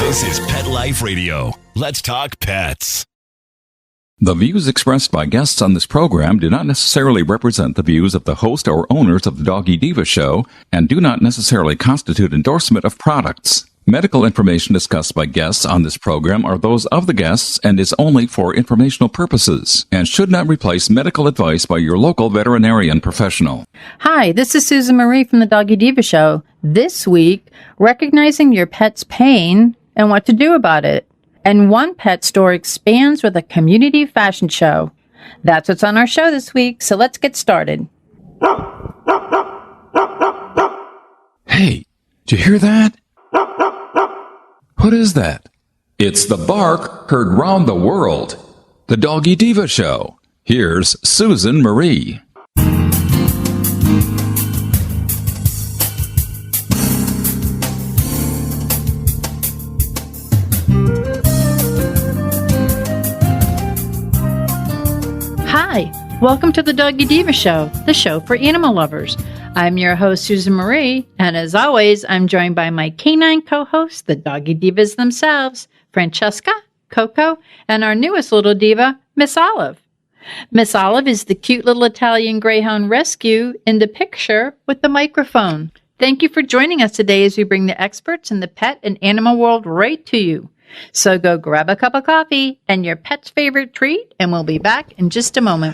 This is Pet Life Radio. Let's talk pets. The views expressed by guests on this program do not necessarily represent the views of the host or owners of the Doggy Diva show and do not necessarily constitute endorsement of products. Medical information discussed by guests on this program are those of the guests and is only for informational purposes and should not replace medical advice by your local veterinarian professional. Hi, this is Susan Marie from the Doggy Diva show. This week, recognizing your pet's pain and what to do about it. And one pet store expands with a community fashion show. That's what's on our show this week, so let's get started. Hey, did you hear that? What is that? It's the bark heard round the world. The Doggy Diva show. Here's Susan Marie. Hi, welcome to the Doggy Diva show, the show for animal lovers. I'm your host, Susan Marie, and as always, I'm joined by my canine co-hosts, the Doggy Divas themselves, Francesca, Coco, and our newest little diva, Miss Olive. Miss Olive is the cute little Italian Greyhound rescue in the picture with the microphone. Thank you for joining us today as we bring the experts in the pet and animal world right to you. So go grab a cup of coffee and your pet's favorite treat, and we'll be back in just a moment.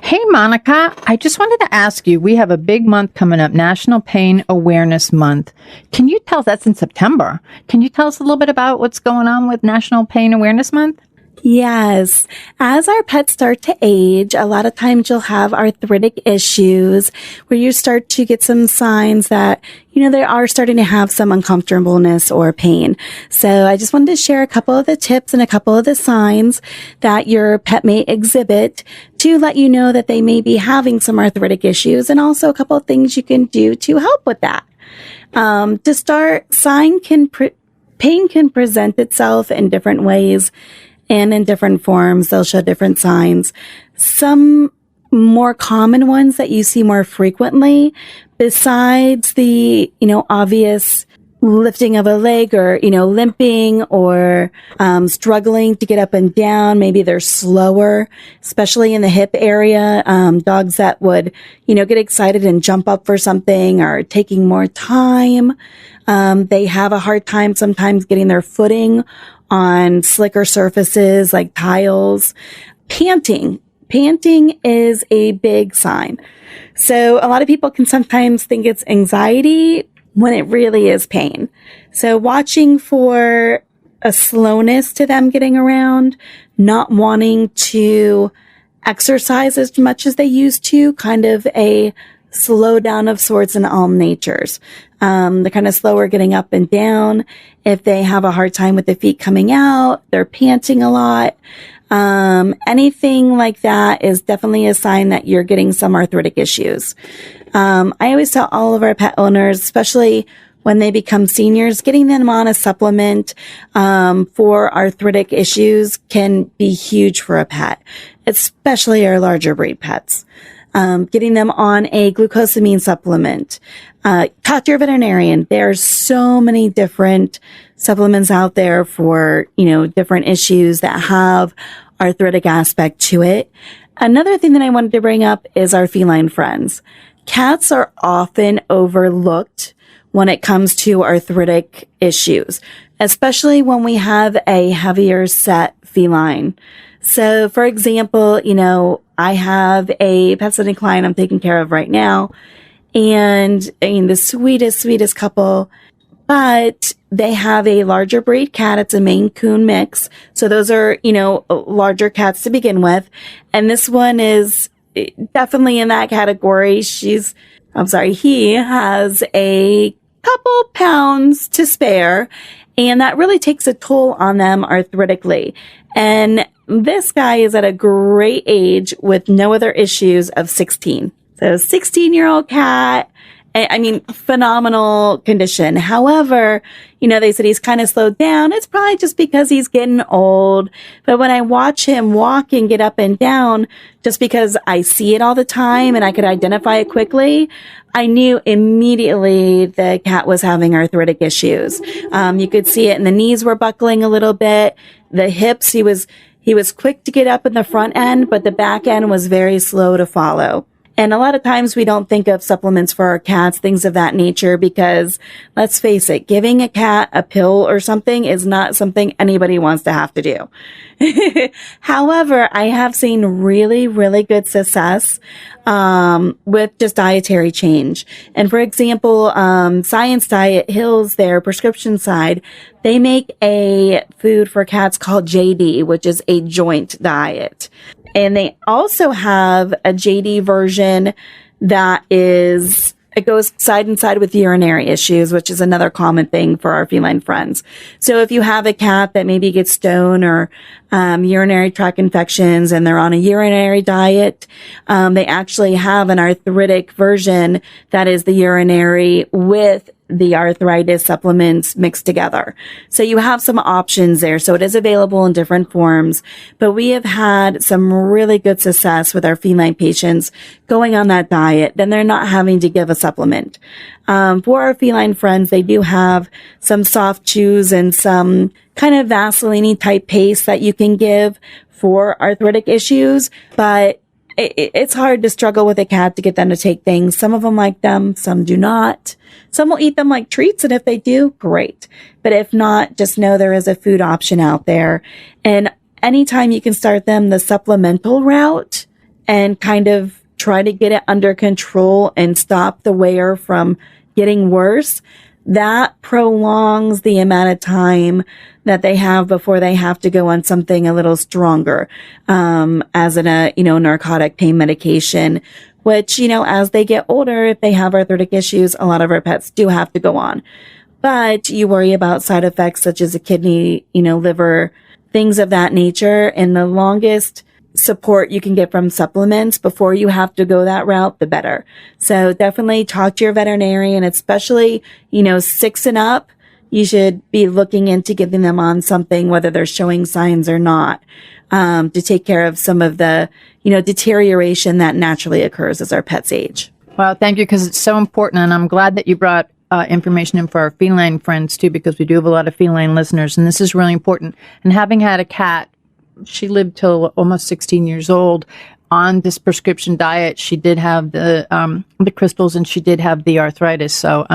Hey, Monica, I just wanted to ask you, we have a big month coming up, National Pain Awareness Month. Can you tell us, that's in September, can you tell us a little bit about what's going on with National Pain Awareness Month? Yes. As our pets start to age, a lot of times you'll have arthritic issues where you start to get some signs that, they are starting to have some uncomfortableness or pain. So I just wanted to share a couple of the tips and a couple of the signs that your pet may exhibit to let you know that they may be having some arthritic issues, and also a couple of things you can do to help with that. To start, pain can present itself in different ways and in different forms. They'll show different signs. Some more common ones that you see more frequently, besides the, obvious lifting of a leg or, limping or struggling to get up and down. Maybe they're slower, especially in the hip area. Dogs that would, get excited and jump up for something are taking more time. They have a hard time sometimes getting their footing on slicker surfaces like tiles. Panting is a big sign. So a lot of people can sometimes think it's anxiety when it really is pain. So watching for a slowness to them getting around, not wanting to exercise as much as they used to, kind of a slowdown of sorts in all natures. They're kind of slower getting up and down. If they have a hard time with the feet coming out, they're panting a lot. Anything like that is definitely a sign that you're getting some arthritic issues. I always tell all of our pet owners, especially when they become seniors, getting them on a supplement for arthritic issues can be huge for a pet, especially our larger breed pets. Getting them on a glucosamine supplement. Talk to your veterinarian. There's so many different supplements out there for, different issues that have arthritic aspect to it. Another thing that I wanted to bring up is our feline friends. Cats are often overlooked when it comes to arthritic issues, especially when we have a heavier set feline. So, for example, I have a pet sitting client I'm taking care of right now, and the sweetest couple, but they have a larger breed cat. It's a Maine Coon mix. So those are, larger cats to begin with. And this one is definitely in that category. He has a couple pounds to spare, and that really takes a toll on them arthritically. And this guy is at a great age with no other issues of 16. So 16-year-old cat, I mean, phenomenal condition. However, they said he's kind of slowed down. It's probably just because he's getting old. But when I watch him walk and get up and down, just because I see it all the time and I could identify it quickly, I knew immediately the cat was having arthritic issues. You could see it, and the knees were buckling a little bit. The hips, he was quick to get up in the front end, but the back end was very slow to follow. And a lot of times we don't think of supplements for our cats, things of that nature, because let's face it, giving a cat a pill or something is not something anybody wants to have to do. However, I have seen really, really good success with just dietary change. And for example, Science Diet Hills, their prescription side, they make a food for cats called JD, which is a joint diet. And they also have a JD version that it goes side and side with urinary issues, which is another common thing for our feline friends. So if you have a cat that maybe gets stone or urinary tract infections and they're on a urinary diet, they actually have an arthritic version that is the urinary with the arthritis supplements mixed together. So you have some options there. So it is available in different forms, but we have had some really good success with our feline patients going on that diet. Then they're not having to give a supplement. For our feline friends, they do have some soft chews and some kind of Vaseline type paste that you can give for arthritic issues, but it's hard to struggle with a cat to get them to take things. Some of them like them, some do not. Some will eat them like treats, and if they do, great. But if not, just know there is a food option out there. And anytime you can start them the supplemental route and kind of try to get it under control and stop the wear from getting worse, that prolongs the amount of time that they have before they have to go on something a little stronger, as in a, narcotic pain medication, which, as they get older, if they have arthritic issues, a lot of our pets do have to go on. But you worry about side effects such as a kidney, liver, things of that nature. And the longest support you can get from supplements before you have to go that route, the better. So definitely talk to your veterinarian, especially, 6 and up. You should be looking into giving them on something, whether they're showing signs or not, to take care of some of the, deterioration that naturally occurs as our pets age. Well, thank you, because it's so important. And I'm glad that you brought information in for our feline friends, too, because we do have a lot of feline listeners. And this is really important. And having had a cat, she lived till almost 16 years old on this prescription diet. She did have the crystals, and she did have the arthritis. So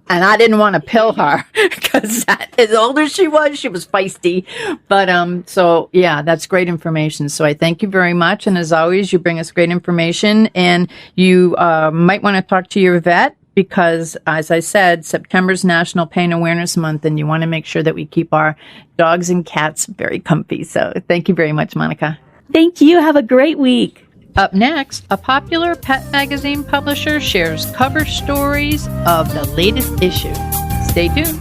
and I didn't want to pill her because as old as she was feisty. But so yeah, that's great information. So I thank you very much. And as always, you bring us great information, and you might want to talk to your vet, because, as I said, September's National Pain Awareness Month, and you want to make sure that we keep our dogs and cats very comfy. So thank you very much, Monica. Thank you. Have a great week. Up next, a popular pet magazine publisher shares cover stories of the latest issue. Stay tuned.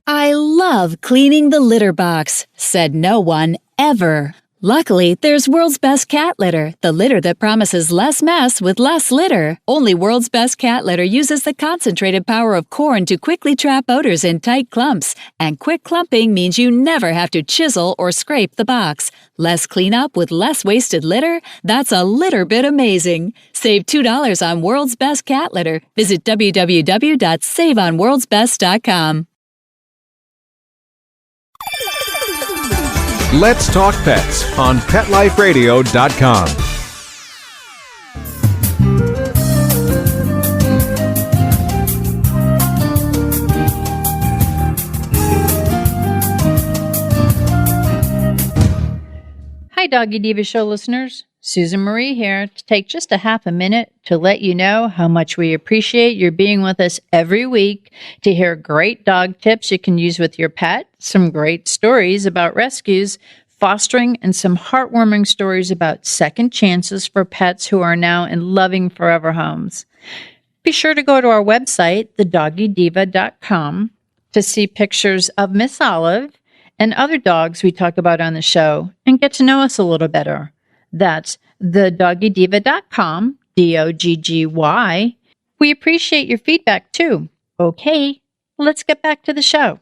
I love cleaning the litter box, said no one ever. Luckily, there's World's Best Cat Litter, the litter that promises less mess with less litter. Only World's Best Cat Litter uses the concentrated power of corn to quickly trap odors in tight clumps. And quick clumping means you never have to chisel or scrape the box. Less cleanup with less wasted litter? That's a litter bit amazing. Save $2 on World's Best Cat Litter. Visit www.saveonworldsbest.com. Let's Talk Pets on PetLifeRadio.com. Hi, Doggy Diva Show listeners. Susan Marie here to take just a half a minute to let you know how much we appreciate your being with us every week to hear great dog tips you can use with your pet, some great stories about rescues, fostering, and some heartwarming stories about second chances for pets who are now in loving forever homes. Be sure to go to our website, thedoggydiva.com, to see pictures of Miss Olive and other dogs we talk about on the show and get to know us a little better. That's thedoggydiva.com, DOGGY. We appreciate your feedback too. Okay, let's get back to the show.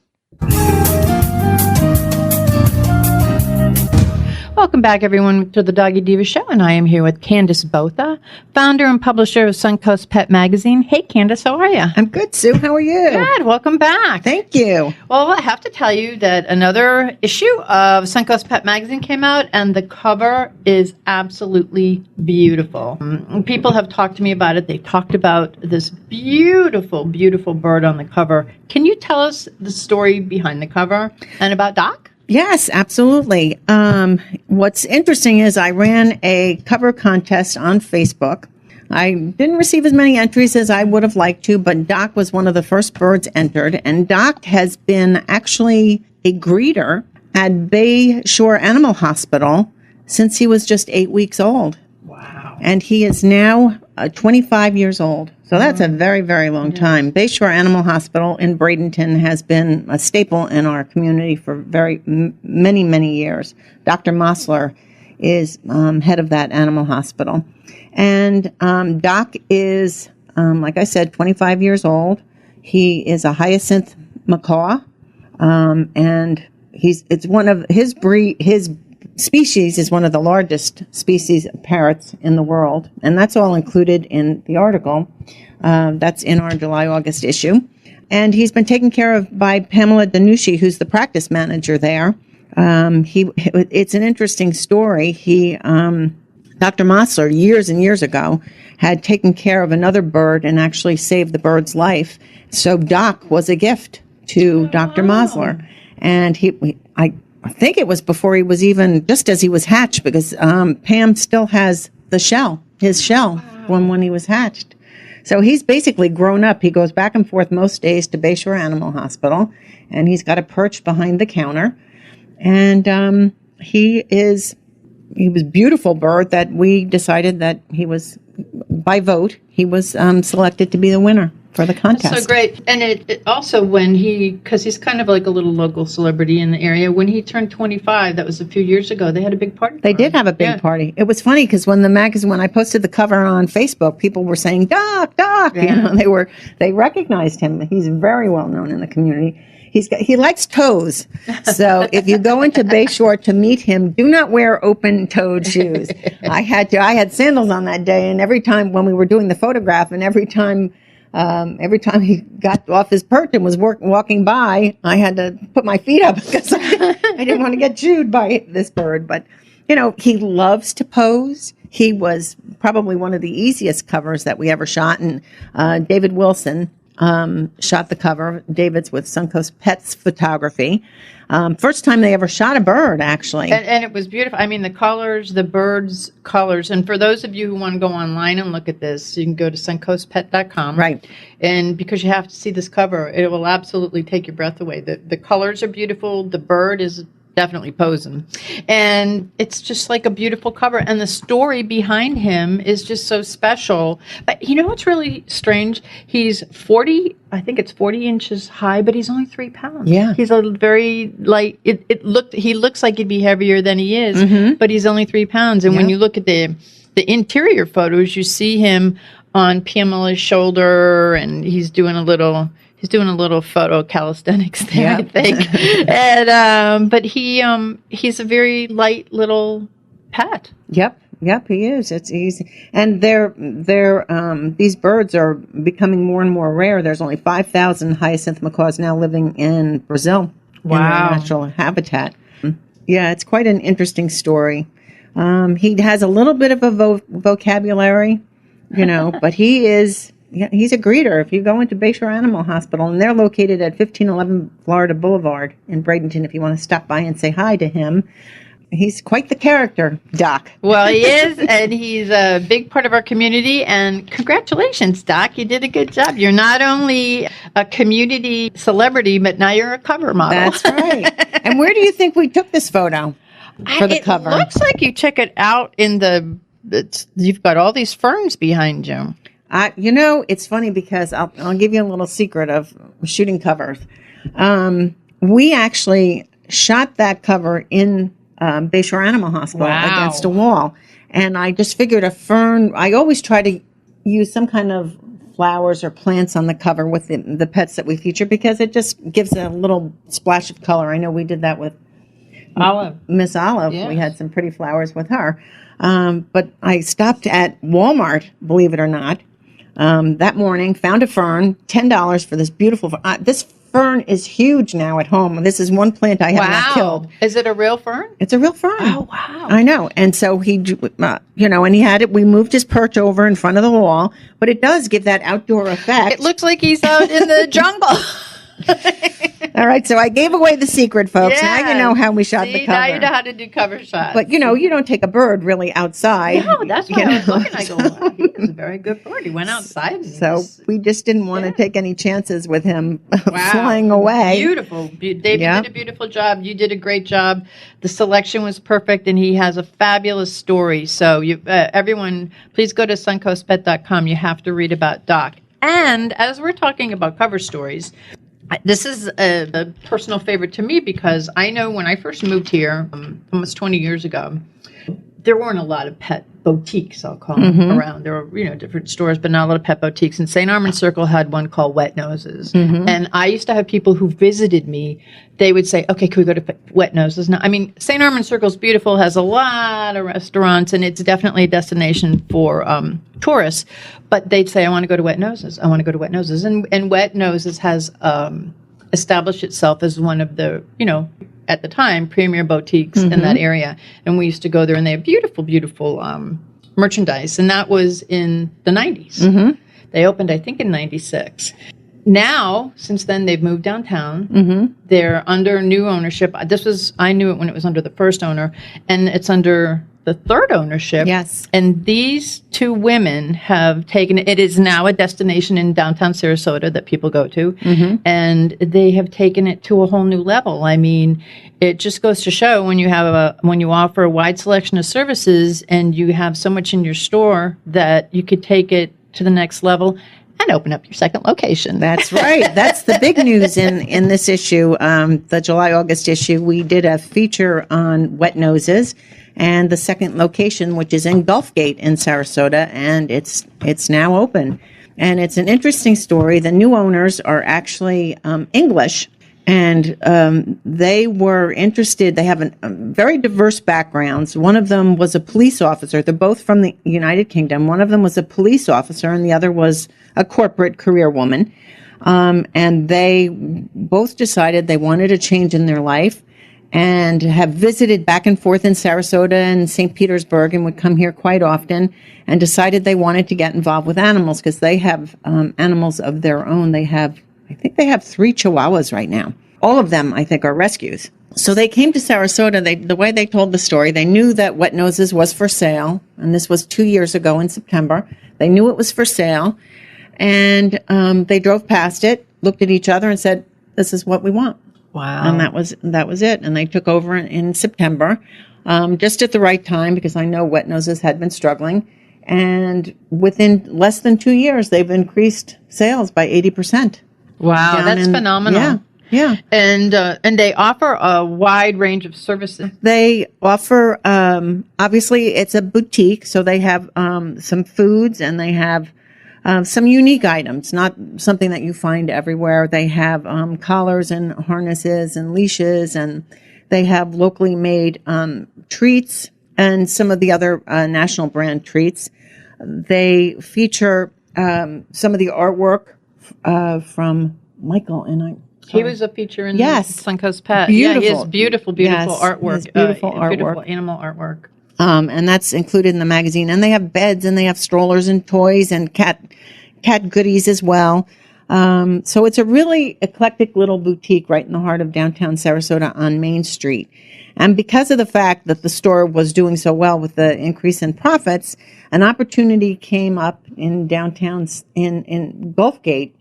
Welcome back, everyone, to the Doggy Diva Show, and I am here with Candace Botha, founder and publisher of Suncoast Pet Magazine. Hey, Candace, how are you? I'm good, Sue. How are you? Good. Welcome back. Thank you. Well, I have to tell you that another issue of Suncoast Pet Magazine came out, and the cover is absolutely beautiful. People have talked to me about it. They talked about this beautiful, beautiful bird on the cover. Can you tell us the story behind the cover and about Doc? Yes, absolutely. What's interesting is I ran a cover contest on Facebook. I didn't receive as many entries as I would have liked to, but Doc was one of the first birds entered. And Doc has been actually a greeter at Bayshore Animal Hospital since he was just 8 weeks old. Wow. And he is now 25 years old. So that's a very, very long time. Bayshore Animal Hospital in Bradenton has been a staple in our community for many, many years. Dr. Mosler is head of that animal hospital. And Doc is, like I said, 25 years old. He is a hyacinth macaw, and it's one of his species is one of the largest species of parrots in the world, and that's all included in the article. That's in our July-August issue. And he's been taken care of by Pamela Danucci, who's the practice manager there. It's an interesting story. Dr. Mosler, years and years ago, had taken care of another bird and actually saved the bird's life. So Doc was a gift to Dr. Mosler. And I think it was before he was even, just as he was hatched, because Pam still has his shell from when he was hatched. So he's basically grown up. He goes back and forth most days to Bayshore Animal Hospital, and he's got a perch behind the counter. And he was a beautiful bird that we decided that by vote, he was selected to be the winner for the contest. That's so great. And it also, because he's kind of like a little local celebrity in the area, when he turned 25, that was a few years ago, they had a big party. They did have a big party. It was funny because when I posted the cover on Facebook, people were saying, Doc, yeah. They recognized him. He's very well known in the community. He likes toes. So if you go into Bayshore to meet him, do not wear open-toed shoes. I had sandals on that day, and every time when we were doing the photograph, and every time he got off his perch and was walking by, I had to put my feet up because I didn't want to get chewed by this bird. But, he loves to pose. He was probably one of the easiest covers that we ever shot. And David Wilson shot the cover. David's with Suncoast Pets Photography. First time they ever shot a bird, actually. And it was beautiful. I mean, the colors, the bird's colors. And for those of you who want to go online and look at this, you can go to suncoastpet.com. Right. And because you have to see this cover, it will absolutely take your breath away. The colors are beautiful. The bird is definitely posing. And it's just like a beautiful cover. And the story behind him is just so special. But you know what's really strange? He's 40 inches high, but he's only 3 pounds. Yeah. He's a very light, he looks like he'd be heavier than he is, but he's only 3 pounds. And when you look at the interior photos, you see him on Pamela's shoulder, and he's doing a little photo calisthenics there, I think. And but he's a very light little pet. Yep, he is. It's easy. And these birds are becoming more and more rare. There's only 5,000 hyacinth macaws now living in Brazil. Wow. In their natural habitat. Yeah, it's quite an interesting story. He has a little bit of a vocabulary, but he's a greeter. If you go into Bayshore Animal Hospital, and they're located at 1511 Florida Boulevard in Bradenton, if you want to stop by and say hi to him. He's quite the character, Doc. Well, he is, and he's a big part of our community. And congratulations, Doc. You did a good job. You're not only a community celebrity, but now you're a cover model. That's right. And where do you think we took this photo for the cover? It looks like you took it out in you've got all these ferns behind you. It's funny because I'll give you a little secret of shooting covers. We actually shot that cover in Bayshore Animal Hospital against a wall. And I just figured a fern, I always try to use some kind of flowers or plants on the cover with the pets that we feature because it just gives a little splash of color. I know we did that with Olive. Miss Olive. Yes. We had some pretty flowers with her. But I stopped at Walmart, believe it or not, that morning, found a fern, $10 for this beautiful fern. This fern is huge now at home. This is one plant I have not killed. Is it a real fern? It's a real fern. Oh, wow. I know. And so he, and he had it, we moved his perch over in front of the wall, but it does give that outdoor effect. It looks like he's out in the jungle. All right, so I gave away the secret, folks. Now you know how we shot the cover. Now you know how to do cover shots. But, you don't take a bird really outside. No, that's why I was looking. I go, wow, he was a very good bird. He went outside. And So we just didn't want to take any chances with him flying away. Beautiful. David did a beautiful job. You did a great job. The selection was perfect, and he has a fabulous story. So everyone, please go to suncoastpet.com. You have to read about Doc. And as we're talking about cover stories, this is a personal favorite to me because I know when I first moved here almost 20 years ago, there weren't a lot of pet boutiques, I'll call them, around. There were, different stores, but not a lot of pet boutiques. And St. Armand Circle had one called Wet Noses. And I used to have people who visited me. They would say, okay, can we go to Wet Noses? Now, St. Armand Circle's beautiful, has a lot of restaurants, and it's definitely a destination for tourists. But they'd say, I want to go to Wet Noses. I want to go to Wet Noses. And Wet Noses has established itself as one of the, at the time, premier boutiques in that area. And we used to go there, and they have beautiful, beautiful merchandise. And that was in the 90s. They opened, I think, in 96. Now, since then, they've moved downtown. They're under new ownership. I knew it when it was under the first owner, and it's under the third ownership. Yes. And these two women have taken it. It is now a destination in downtown Sarasota that people go to. And they have taken it to a whole new level. It just goes to show when you offer a wide selection of services and you have so much in your store that you could take it to the next level and open up your second location. That's right. That's the big news in this issue, the July-August issue. We did a feature on Wet Noses and the second location, which is in Gulfgate in Sarasota, and it's now open. And it's an interesting story. The new owners are actually English, and they were interested. They have very diverse backgrounds. One of them was a police officer. They're both from the United Kingdom. One of them was a police officer, and the other was a corporate career woman. And they both decided they wanted a change in their life and have visited back and forth in Sarasota and St. Petersburg and would come here quite often and decided they wanted to get involved with animals because they have animals of their own. I think they have 3 Chihuahuas right now. All of them, I think, are rescues. So they came to Sarasota. The way they told the story, they knew that Wet Noses was for sale, and this was 2 years ago in September. They knew it was for sale, and they drove past it, looked at each other, and said, "This is what we want." Wow. And that was it. And they took over in September, just at the right time, because I know Wet Noses had been struggling. And within less than 2 years, they've increased sales by 80%. Wow, that's phenomenal. Yeah. And they offer a wide range of services. They offer, obviously, it's a boutique, so they have some foods and they have some unique items, not something that you find everywhere. They have collars and harnesses and leashes, and they have locally made treats and some of the other national brand treats. They feature some of the artwork from Michael and He was a feature in Suncoast Pet. Beautiful. Yeah, he has beautiful artwork. His beautiful artwork. Beautiful animal artwork. And that's included in the magazine. And they have beds and they have strollers and toys and cat goodies as well. So it's a really eclectic little boutique right in the heart of downtown Sarasota on Main Street. And because of the fact that the store was doing so well with the increase in profits, an opportunity came up in downtown in Gulfgate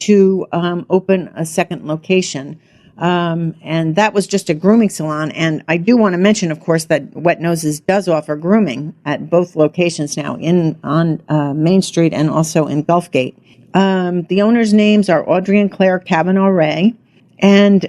to open a second location. And that was just a grooming salon. And I do want to mention, of course, that Wet Noses does offer grooming at both locations now on Main Street and also in Gulfgate. The owners' names are Audrey and Claire Kavanaugh-Ray. And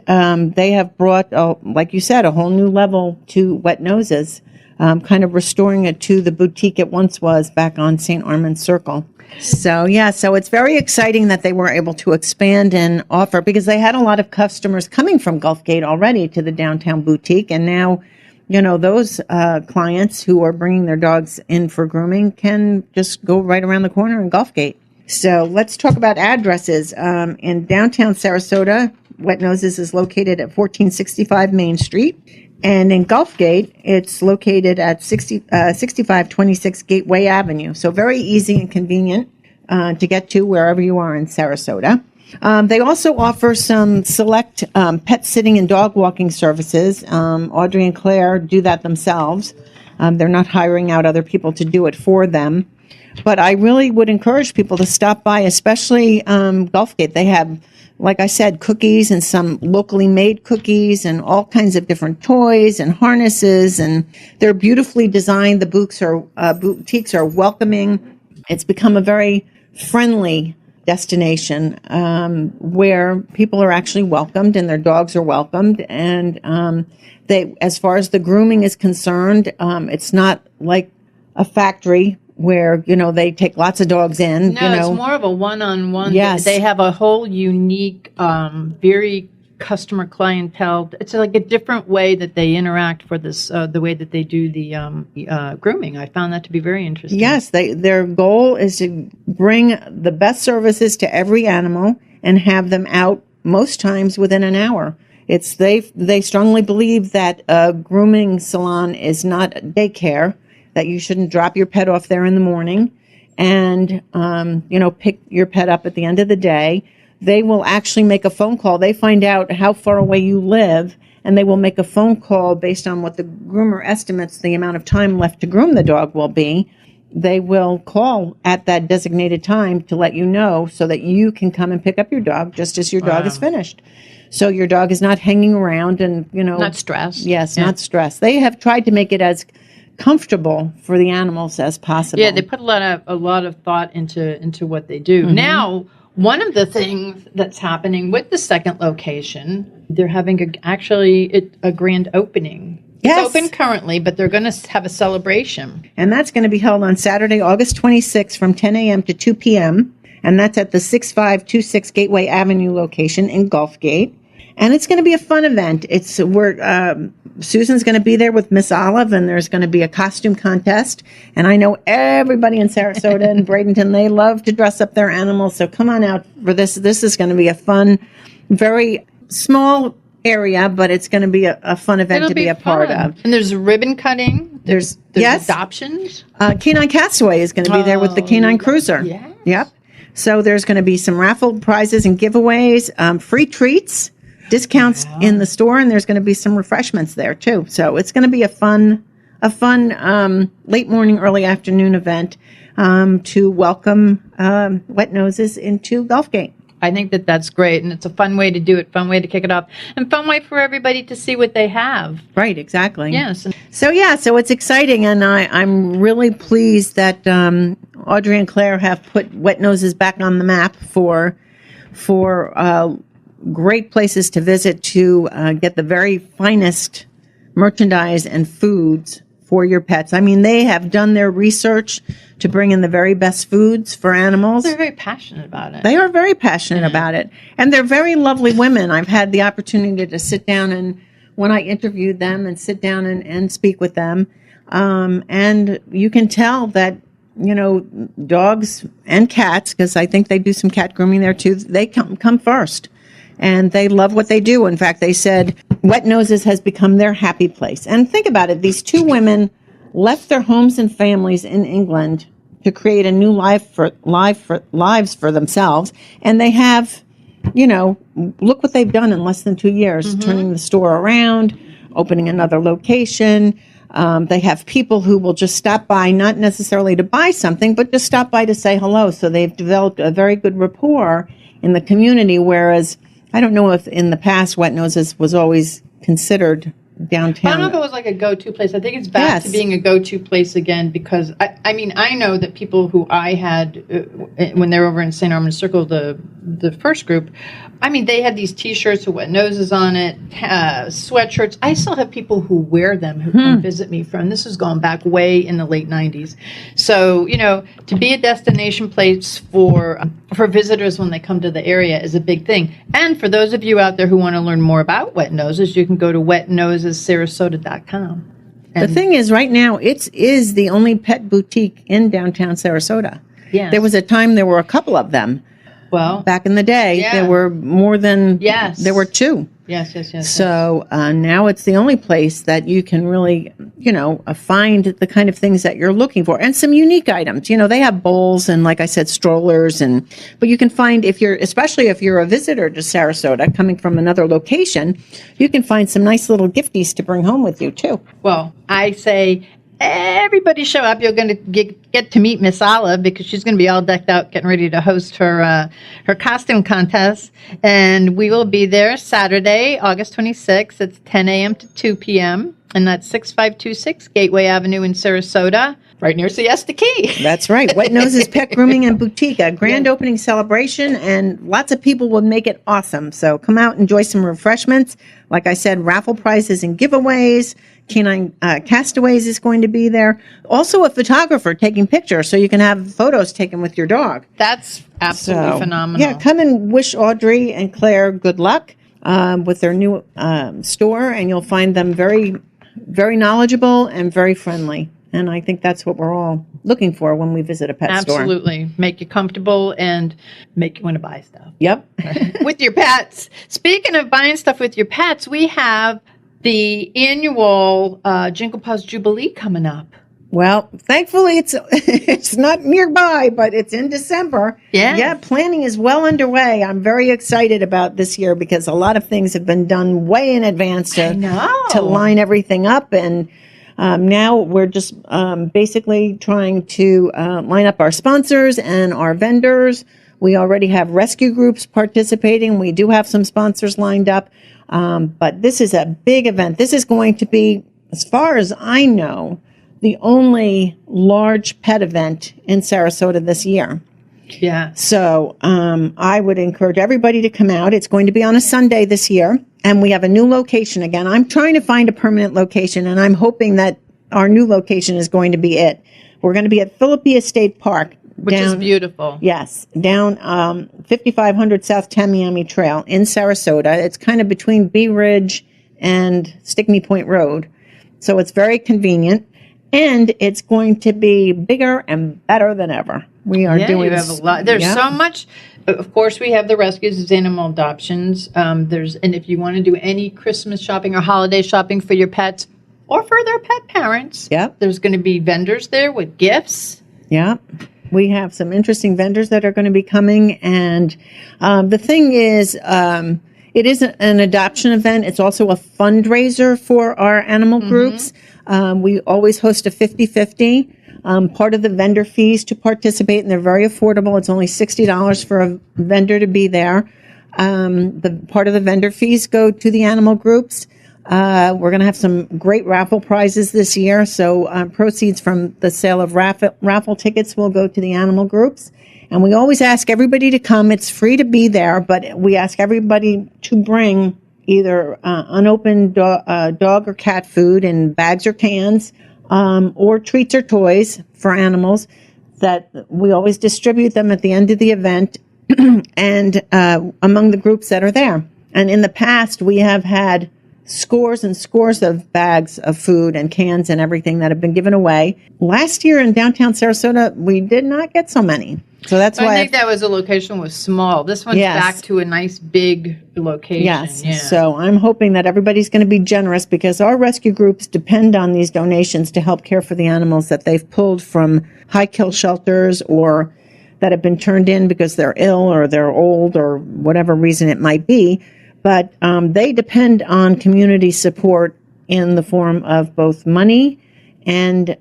they have brought, like you said, a whole new level to Wet Noses. kind of restoring it to the boutique it once was back on St. Armand Circle. So it's very exciting that they were able to expand and offer, because they had a lot of customers coming from Gulf Gate already to the downtown boutique. And now, those clients who are bringing their dogs in for grooming can just go right around the corner in Gulf Gate. So let's talk about addresses. In downtown Sarasota, Wet Noses is located at 1465 Main Street. And in Gulf Gate, it's located at 6526 Gateway Avenue. So very easy and convenient to get to wherever you are in Sarasota. They also offer some select pet sitting and dog walking services. Audrey and Claire do that themselves. They're not hiring out other people to do it for them. But I really would encourage people to stop by, especially Gulf Gate. They have, like I said, cookies and some locally made cookies and all kinds of different toys and harnesses, and they're beautifully designed. The boutiques are welcoming. It's become a very friendly destination where people are actually welcomed and their dogs are welcomed. And they, as far as the grooming is concerned, it's not like a factory where, they take lots of dogs in. No, it's more of a one-on-one. Yes. They have a whole unique, very customer clientele. It's like a different way that they interact for this, the way that they do the grooming. I found that to be very interesting. Yes, their goal is to bring the best services to every animal and have them out most times within an hour. They strongly believe that a grooming salon is not daycare, that you shouldn't drop your pet off there in the morning and, pick your pet up at the end of the day. They will actually make a phone call. They find out how far away you live, and they will make a phone call based on what the groomer estimates the amount of time left to groom the dog will be. They will call at that designated time to let you know so that you can come and pick up your dog just as your dog is finished. So your dog is not hanging around and, Not stressed. Yes, not stressed. They have tried to make it as comfortable for the animals as possible. Yeah, they put a lot of thought into what they do. Mm-hmm. Now, one of the things that's happening with the second location, they're having a grand opening. Yes. It's open currently, but they're going to have a celebration. And that's going to be held on Saturday, August 26th from 10 a.m. to 2 p.m. And that's at the 6526 Gateway Avenue location in Gulf Gate. And it's going to be a fun event. Susan's going to be there with Miss Olive, and there's going to be a costume contest. And I know everybody in Sarasota and Bradenton, they love to dress up their animals. So come on out for this. This is going to be a fun, very small area, but it's going to be a fun event to be a part of. And there's ribbon cutting. There's yes. adoptions. Canine Castaway is going to be there with the Canine Cruiser. Yes. Yep. So there's going to be some raffle prizes and giveaways, free treats, discounts in the store, and there's going to be some refreshments there too. So it's going to be a fun late morning, early afternoon event to welcome Wet Noses into Gulf Gate. I think that's great, and it's a fun way to do it, fun way to kick it off, and fun way for everybody to see what they have. Right, exactly. Yes. So it's exciting, and I'm really pleased that Audrey and Claire have put Wet Noses back on the map for great places to visit to get the very finest merchandise and foods for your pets. I mean, they have done their research to bring in the very best foods for animals. They're very passionate about it. They are very passionate about it. And they're very lovely women. I've had the opportunity to sit down and when I interviewed them and sit down and speak with them. And you can tell that, dogs and cats, because I think they do some cat grooming there too, they come first. And they love what they do. In fact, they said Wet Noses has become their happy place. And think about it. These two women left their homes and families in England to create a new lives for themselves. And they have, look what they've done in less than 2 years, turning the store around, opening another location. They have people who will just stop by, not necessarily to buy something, but just stop by to say hello. So they've developed a very good rapport in the community, whereas I don't know if in the past Wet Noses was always considered downtown. I don't know if it was like a go-to place. I think it's back to being a go-to place again because, I know that people who I had, when they were over in St. Armand Circle, the the first group, I mean, they had these T-shirts with wet noses on it, sweatshirts. I still have people who wear them who come visit me from. This is going back way in the late 90s. So, to be a destination place for visitors when they come to the area is a big thing. And for those of you out there who want to learn more about wet noses, you can go to wetnosessarasota.com. The thing is, right now, it is the only pet boutique in downtown Sarasota. Yes. There was a time there were a couple of them. Well, back in the day, there were more than, there were two. Yes. So now it's the only place that you can really, find the kind of things that you're looking for, and some unique items. They have bowls and, like I said, strollers, but you can find, especially if you're a visitor to Sarasota coming from another location, you can find some nice little gifties to bring home with you too. Well, I say everybody show up. You're going to get to meet Miss Olive because she's going to be all decked out, getting ready to host her costume contest. And we will be there Saturday, August 26th. It's 10 a.m. to 2 p.m. And that's 6526 Gateway Avenue in Sarasota, right near Siesta Key. That's right. Wet Noses Pet Grooming and Boutique, a grand opening celebration, and lots of people will make it awesome. So come out, enjoy some refreshments. Like I said, raffle prizes and giveaways. Canine Castaways is going to be there. Also a photographer taking pictures so you can have photos taken with your dog. That's absolutely phenomenal. Yeah, come and wish Audrey and Claire good luck with their new store, and you'll find them very, very knowledgeable and very friendly. And I think that's what we're all looking for when we visit a pet store. Absolutely. Make you comfortable and make you want to buy stuff. Yep. With your pets. Speaking of buying stuff with your pets, we have the annual Jingle Paws Jubilee coming up. Well, thankfully it's not nearby, but it's in December. Yeah. Yeah, planning is well underway. I'm very excited about this year because a lot of things have been done way in advance to line everything up. And now we're just basically trying to line up our sponsors and our vendors. We already have rescue groups participating. We do have some sponsors lined up. But this is a big event. This is going to be, as far as I know, the only large pet event in Sarasota this year. Yeah. So I would encourage everybody to come out. It's going to be on a Sunday this year, and we have a new location again. I'm trying to find a permanent location, and I'm hoping that our new location is going to be it. We're going to be at Philippi Estate Park. Which is beautiful. Yes, down 5500 South Tamiami Trail in Sarasota. It's kind of between Bee Ridge and Stickney Point Road. So it's very convenient. And it's going to be bigger and better than ever. We are doing you have a lot. There's so much. Of course, we have the rescues, there's animal adoptions. And if you want to do any Christmas shopping or holiday shopping for your pets or for their pet parents, there's going to be vendors there with gifts. Yeah. We have some interesting vendors that are going to be coming. And the thing is, it is an adoption event. It's also a fundraiser for our animal groups. We always host a 50-50. Part of the vendor fees to participate, and they're very affordable. It's only $60 for a vendor to be there. The part of the vendor fees go to the animal groups. We're going to have some great raffle prizes this year. So proceeds from the sale of raffle tickets will go to the animal groups. And we always ask everybody to come. It's free to be there, but we ask everybody to bring either unopened dog or cat food in bags or cans, or treats or toys for animals, that we always distribute them at the end of the event and among the groups that are there. And in the past, we have had scores and scores of bags of food and cans and everything that have been given away. Last year in downtown Sarasota, we did not get so many. So that's why I think that was a location was small. This one's back to a nice big location. Yes. Yeah. So I'm hoping that everybody's going to be generous, because our rescue groups depend on these donations to help care for the animals that they've pulled from high kill shelters or that have been turned in because they're ill or they're old or whatever reason it might be. But they depend on community support in the form of both money and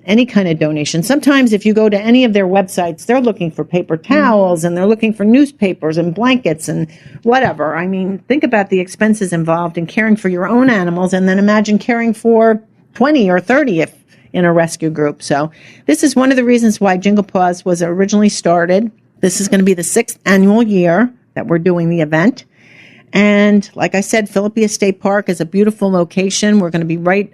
any kind of donation. Sometimes if you go to any of their websites, they're looking for paper towels and they're looking for newspapers and blankets and whatever. I mean, think about the expenses involved in caring for your own animals, and then imagine caring for 20 or 30 if in a rescue group. So this is one of the reasons why Jingle Paws was originally started. This is going to be the 6th annual year that we're doing the event. And like I said, Philippi State Park is a beautiful location. We're going to be right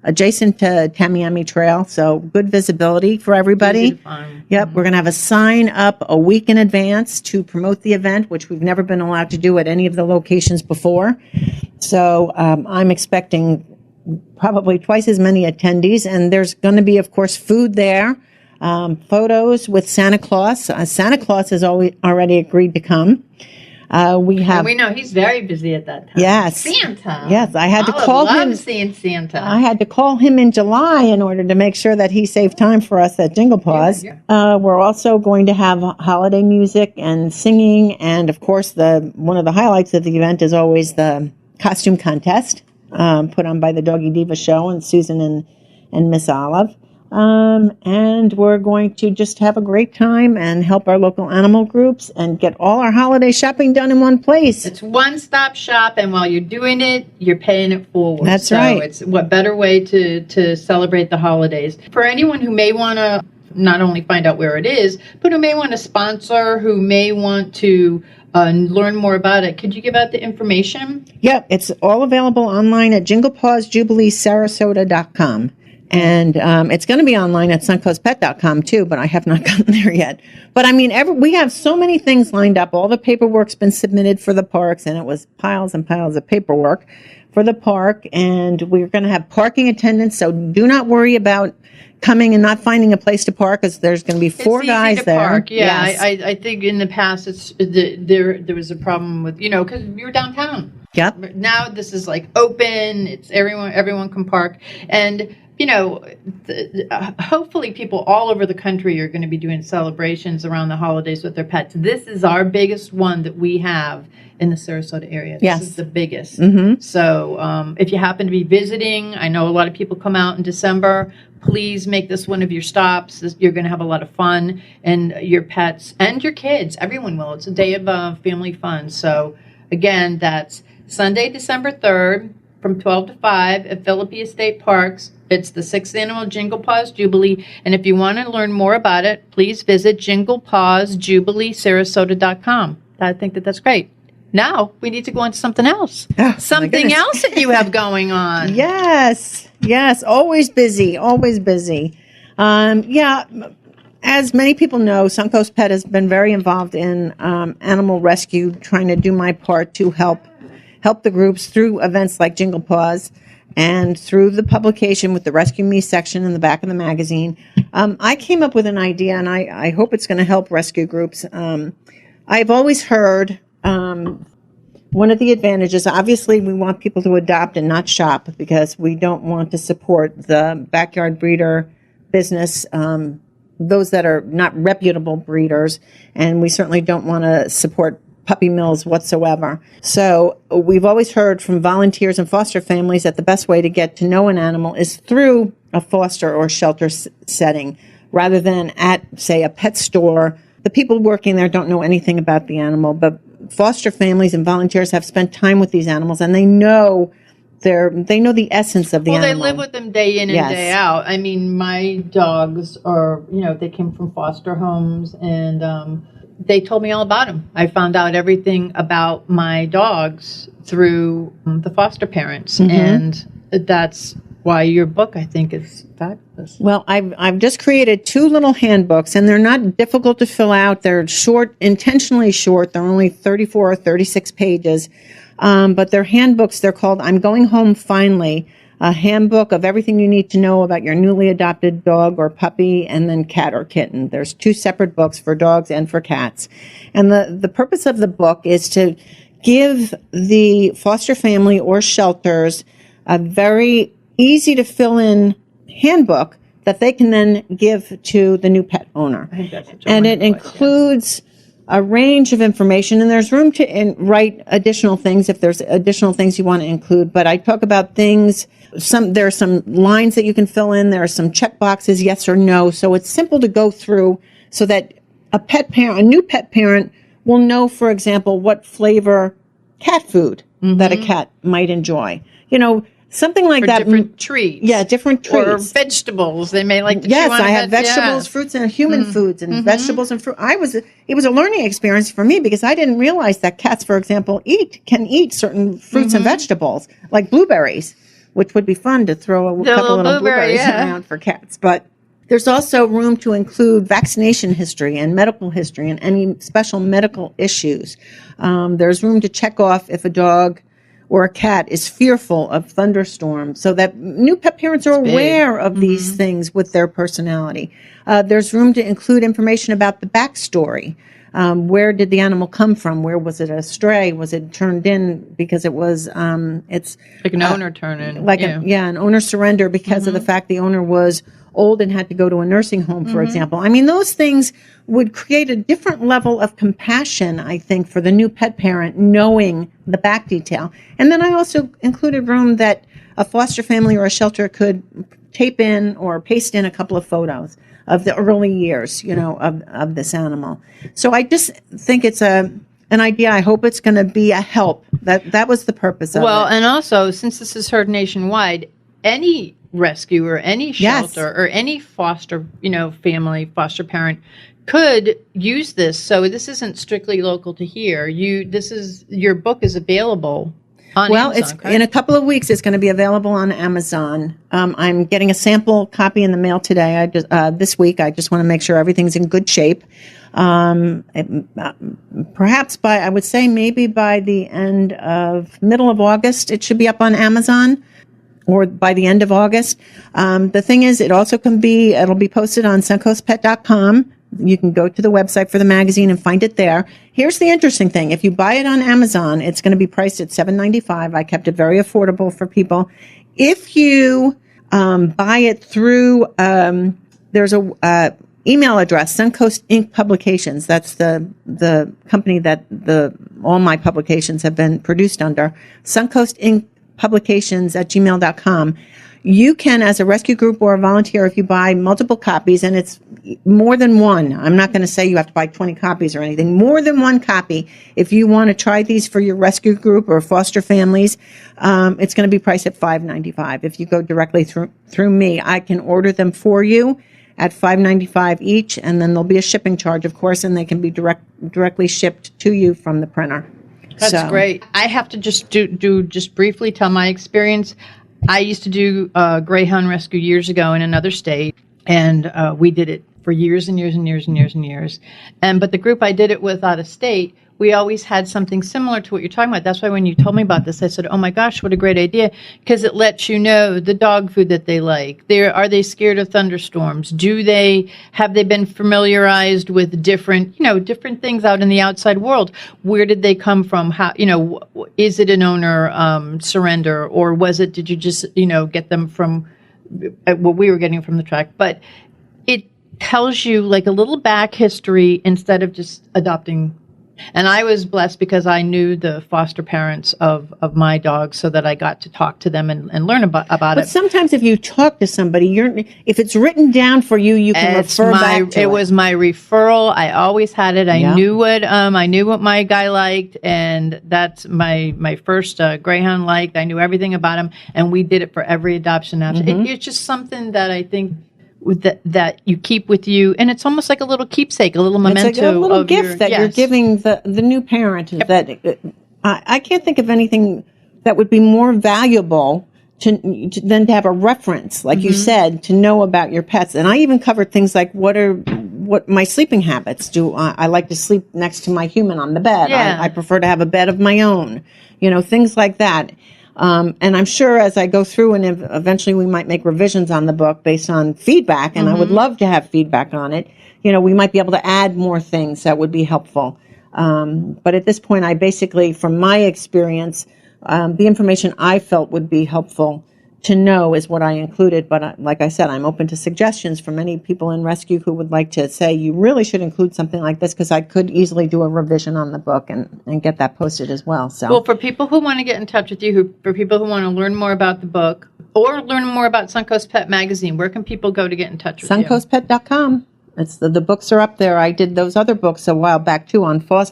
adjacent to Tamiami Trail, so good visibility for everybody. Easy to find. Yep, we're going to have a sign up a week in advance to promote the event, which we've never been allowed to do at any of the locations before. So I'm expecting probably twice as many attendees, and there's going to be, of course, food there, photos with Santa Claus. Santa Claus has already agreed to come. We know he's very busy at that time. Yes. Santa. Yes, I had to call him. Love seeing Santa. I had to call him in July in order to make sure that he saved time for us at Jingle Paws. Yeah. We're also going to have holiday music and singing, and of course, one of the highlights of the event is always the costume contest put on by the Doggy Diva show and Susan and Miss Olive. And we're going to just have a great time and help our local animal groups and get all our holiday shopping done in one place. It's one-stop shop, and while you're doing it, you're paying it forward. That's right. It's what better way to celebrate the holidays. For anyone who may want to not only find out where it is, but who may want to sponsor, who may want to learn more about it, could you give out the information? Yep, it's all available online at jinglepawsjubileesarasota.com. And it's going to be online at suncoastpet.com too, but I have not gotten there yet. But I mean, we have so many things lined up. All the paperwork's been submitted for the parks, and it was piles and piles of paperwork for the park. And we're going to have parking attendants, so do not worry about coming and not finding a place to park, because there's going to be four guys there. Park. Yeah, yes. I think in the past there was a problem with, because you're downtown. Yep. Now this is like open. It's everyone can park, and hopefully people all over the country are going to be doing celebrations around the holidays with their pets. This is our biggest one that we have in the Sarasota area. This is the biggest. Mm-hmm. So if you happen to be visiting, I know a lot of people come out in December. Please make this one of your stops. You're going to have a lot of fun, and your pets and your kids, everyone will. It's a day of family fun. So again, that's Sunday, December 3rd from 12 to 5 at Philippi State Parks. It's the 6th annual Jingle Paws Jubilee. And if you want to learn more about it, please visit jinglepawsjubileesarasota.com. I think that's great. Now we need to go on to something else. Oh, something else that you have going on. Yes. Always busy. As many people know, Suncoast Pet has been very involved in animal rescue, trying to do my part to help the groups through events like Jingle Paws and through the publication with the Rescue Me section in the back of the magazine. I came up with an idea, and I hope it's going to help rescue groups. I've always heard one of the advantages, obviously, we want people to adopt and not shop, because we don't want to support the backyard breeder business, those that are not reputable breeders, and we certainly don't want to support puppy mills whatsoever. So we've always heard from volunteers and foster families that the best way to get to know an animal is through a foster or shelter setting, rather than at, say, a pet store. The people working there don't know anything about the animal, but foster families and volunteers have spent time with these animals, and they know the essence of the animal. Well, they live with them day in and day out. I mean, my dogs are, they came from foster homes, and they told me all about them. I found out everything about my dogs through the foster parents, and that's why your book, I think, is fabulous. Well, I've just created 2 little handbooks, and they're not difficult to fill out. They're short, intentionally short. They're only 34 or 36 pages, but they're handbooks. They're called "I'm Going Home Finally," a handbook of everything you need to know about your newly adopted dog or puppy, and then cat or kitten. There's 2 separate books for dogs and for cats. And the purpose of the book is to give the foster family or shelters a very easy to fill in handbook that they can then give to the new pet owner. I think that's and it includes a range of information, and there's room to write additional things if there's additional things you want to include. But I talk about things, there are some lines that you can fill in, there are some check boxes, yes or no. So it's simple to go through, so that a new pet parent will know, for example, what flavor cat food that a cat might enjoy. Something like for that. different treats. Yeah, different treats. Or vegetables. They may like to Yes, chew on I had vegetables, yeah. fruits, and human foods, and vegetables and fruit. It was a learning experience for me because I didn't realize that cats, for example, can eat certain fruits and vegetables, like blueberries, which would be fun to throw a couple little blueberries around for cats. But there's also room to include vaccination history and medical history and any special medical issues. There's room to check off if a dog or a cat is fearful of thunderstorms, so that new pet parents are aware of these things with their personality. There's room to include information about the backstory. Where did the animal come from? Where was it a stray? Was it turned in because it was, it's like an owner turn in. An owner surrender because of the fact the owner was old and had to go to a nursing home, for example. I mean, those things would create a different level of compassion, I think, for the new pet parent, knowing the back detail. And then I also included room that a foster family or a shelter could tape in or paste in a couple of photos of the early years, of this animal. So I just think it's an idea. I hope it's going to be a help. That was the purpose of it. Well, and also, since this is heard nationwide, any rescue or any shelter or any foster, family, foster parent could use this. So this isn't strictly local to here. Your book is available on Amazon, it's in a couple of weeks. It's going to be available on Amazon. I'm getting a sample copy in the mail today. This week. I just want to make sure everything's in good shape. Perhaps I would say maybe by the middle of August, it should be up on Amazon. Or by the end of August. The thing is, it'll be posted on suncoastpet.com. You can go to the website for the magazine and find it there. Here's the interesting thing. If you buy it on Amazon, it's going to be priced at $7.95. I kept it very affordable for people. If you buy it through, there's a email address, Suncoast Inc. Publications. That's the company that all my publications have been produced under. Suncoast Inc. Publications@gmail.com. You can, as a rescue group or a volunteer, if you buy multiple copies, and it's more than one, I'm not going to say you have to buy 20 copies or anything, more than one copy. If you want to try these for your rescue group or foster families, it's going to be priced at $5.95. If you go directly through me, I can order them for you at $5.95 each, and then there'll be a shipping charge, of course, and they can be directly shipped to you from the printer. That's great. I have to just just briefly tell my experience. I used to do greyhound rescue years ago in another state, and we did it for years and years and years and years and years. But the group I did it with out of state, we always had something similar to what you're talking about. That's why when you told me about this, I said, oh my gosh, what a great idea, because it lets you know the dog food that they like. Are they scared of thunderstorms? Have they been familiarized with different things out in the outside world? Where did they come from? How, is it an owner surrender, or did you just, get them from what we were getting from the track? But it tells you like a little back history instead of just adopting. And I was blessed because I knew the foster parents of my dogs, so that I got to talk to them and learn about it. But sometimes if you talk to somebody, if it's written down for you, you can refer back to it. It was my referral. I always had it. I knew what my guy liked, and that's my first greyhound liked. I knew everything about him, and we did it for every adoption option. It's just something that I think that you keep with you, and it's almost like a little keepsake, a little memento. It's like a little gift that you're giving the new parent. Yep. That I can't think of anything that would be more valuable than to have a reference, like you said, to know about your pets. And I even covered things like what my sleeping habits do. I like to sleep next to my human on the bed. Yeah. I prefer to have a bed of my own. Things like that. And I'm sure as I go through, and eventually we might make revisions on the book based on feedback, and I would love to have feedback on it. We might be able to add more things that would be helpful. But at this point, I basically, from my experience, the information I felt would be helpful to know is what I included. But like I said, I'm open to suggestions from any people in rescue who would like to say, you really should include something like this, because I could easily do a revision on the book and get that posted as well. So, well, for people who want to get in touch with you, for people who want to learn more about the book or learn more about Suncoast Pet Magazine, where can people go to get in touch with you? Suncoastpet.com. It's the books are up there. I did those other books a while back too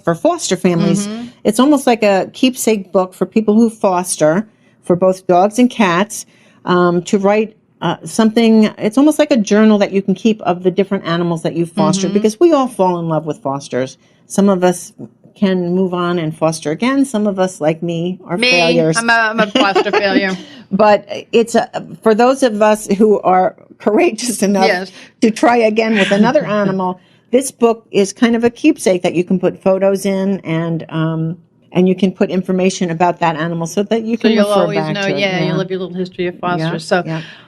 for foster families. It's almost like a keepsake book for people who foster for both dogs and cats to write something. It's almost like a journal that you can keep of the different animals that you've fostered, because we all fall in love with fosters. Some of us can move on and foster again. Some of us, like me, are failures. I'm a foster failure. But it's for those of us who are courageous enough to try again with another animal. This book is kind of a keepsake that you can put photos in, and you can put information about that animal so that you can you'll refer always back know, to it. you'll have your little history of fosters.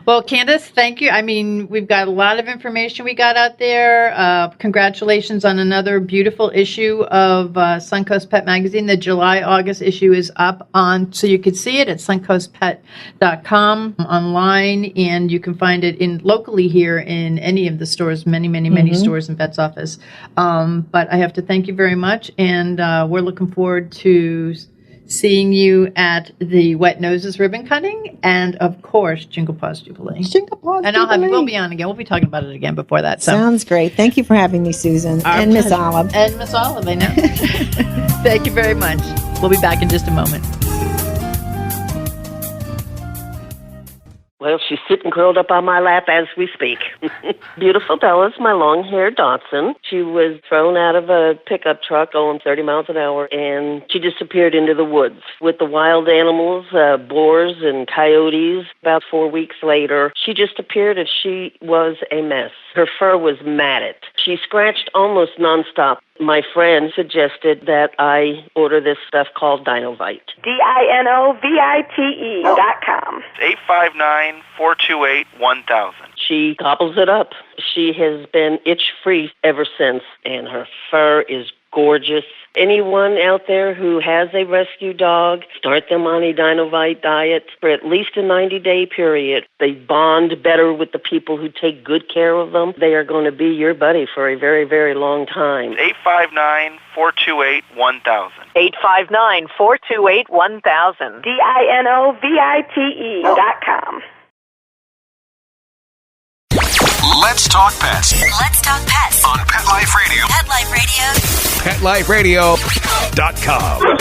Well, Candace, thank you. I mean, we've got a lot of information we got out there. Congratulations on another beautiful issue of Suncoast Pet Magazine. The July-August issue is up so you can see it at suncoastpet.com online, and you can find it locally here in any of the stores, many stores and Pet's Office. But I have to thank you very much, and we're looking forward to seeing you at the Wet Noses ribbon cutting, and of course, Jingle Paws Jubilee. Jingle Paws and Jubilee. We'll be on again. We'll be talking about it again before that. So. Sounds great. Thank you for having me, Susan. And Miss Olive. And Miss Olive, I know. Thank you very much. We'll be back in just a moment. Well, she's sitting curled up on my lap as we speak. Beautiful Bella's my long-haired Dachshund. She was thrown out of a pickup truck going 30 miles an hour, and she disappeared into the woods with the wild animals, boars and coyotes. About 4 weeks later, she just appeared, and she was a mess. Her fur was matted. She scratched almost nonstop. My friend suggested that I order this stuff called Dinovite. DINOVITE.com. 859-428-1000. She gobbles it up. She has been itch-free ever since, and her fur is gorgeous. Anyone out there who has a rescue dog, start them on a Dinovite diet for at least a 90-day period. They bond better with the people who take good care of them. They are going to be your buddy for a very, very long time. 859-428-1000. 859-428-1000. DINOVITE.com. Let's talk pets. Let's talk pets On Pet Life Radio. Pet Life Radio. PetLifeRadio.com.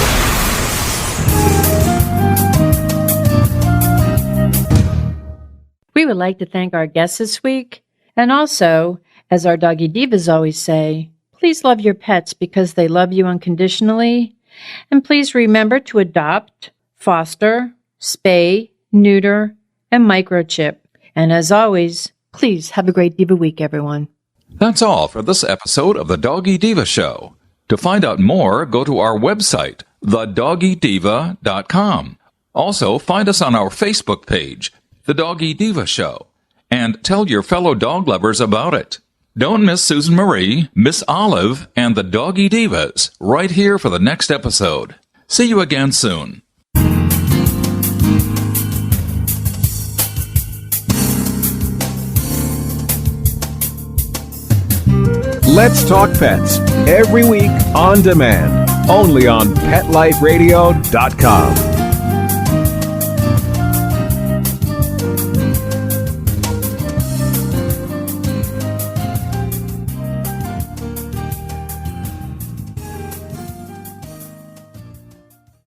We would like to thank our guests this week. And also, as our Doggy Divas always say, please love your pets because they love you unconditionally. And please remember to adopt, foster, spay, neuter, and microchip. And as always, please have a great Diva week, everyone. That's all for this episode of The Doggy Diva Show. To find out more, go to our website, thedoggydiva.com. Also, find us on our Facebook page, The Doggy Diva Show, and tell your fellow dog lovers about it. Don't miss Susan Marie, Miss Olive, and the Doggy Divas right here for the next episode. See you again soon. Let's Talk Pets, every week on demand, only on PetLifeRadio.com.